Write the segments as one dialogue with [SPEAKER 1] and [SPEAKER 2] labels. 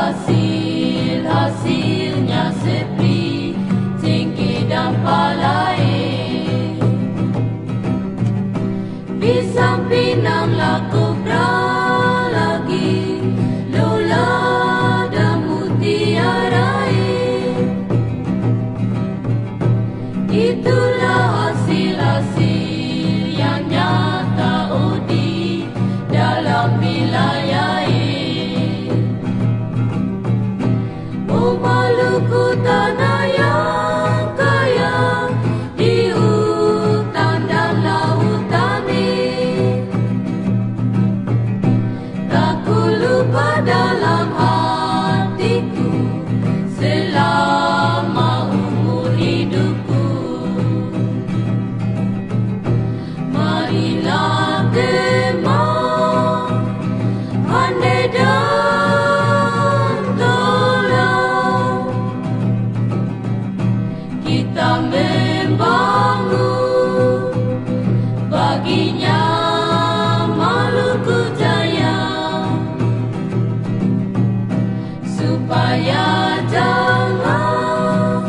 [SPEAKER 1] hasil-hasilnya seperti cengkeh dan palai. Pisang pinang laku lagi, lola dan mutiara. Itulah hasil-hasil yang nyata di dalam wilayah. Oh Maluku tanah yang kaya di hutan dan lautan ini, tak ku lupa dalam hatiku selama umur hidupku. Marilah demam, pandai dan tolong kita membangun baginya Maluku Jaya, supaya jangan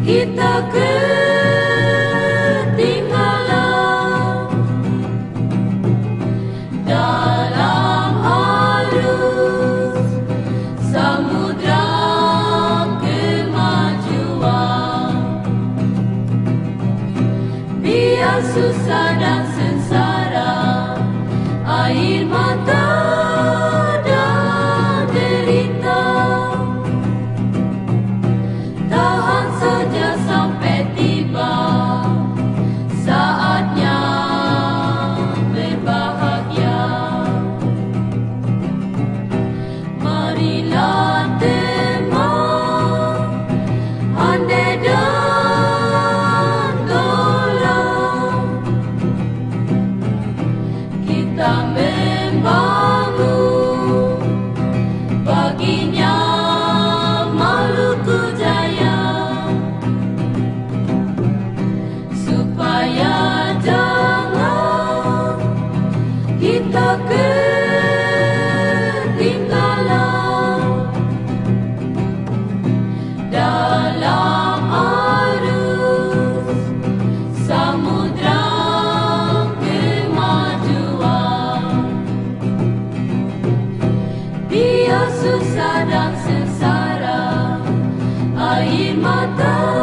[SPEAKER 1] kita ketinggalan dalam arus samudra kemajuan. Biar susah dan sengsara, air mata dan derita, tahan saja sampai tiba saatnya berbahagia. Marilah demam, andai dan tolong kita membangun baginya Maluku Jaya, supaya jangan kita ketinggalan dalam arus samudra kemajuan. Biar susah dan sengsara, air mata